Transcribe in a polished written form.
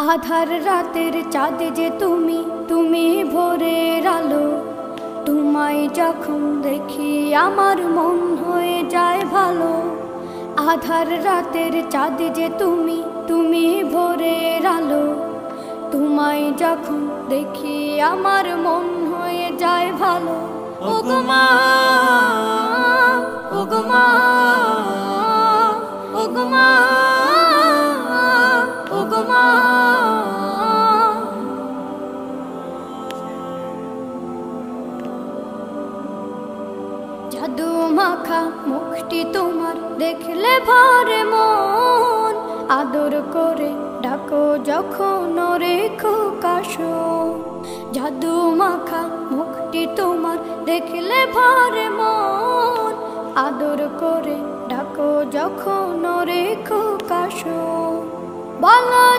আধার রাতের চাঁদ যে তুমি, তুমি ভোরের আলো। তোমায় যখন দেখি আমার মন হয়ে যায় ভালো। আধার রাতের চাঁদ যে তুমি, তুমি ভোরের আলো। তোমায় যখন দেখি আমার মন হয়ে যায় ভালো। ওগো মা, ওগো মা, ওগো মা, ওগো মা। জাদু মাখা মুখটি তোমার দেখলে ভরে মন। আদর করে ডাকো যখন রেখো কাশো। জাদু মাখা মুখটি তোমার দেখলে ভরে মন। আদর করে ডাকো যখন রেখো কাশো। বলো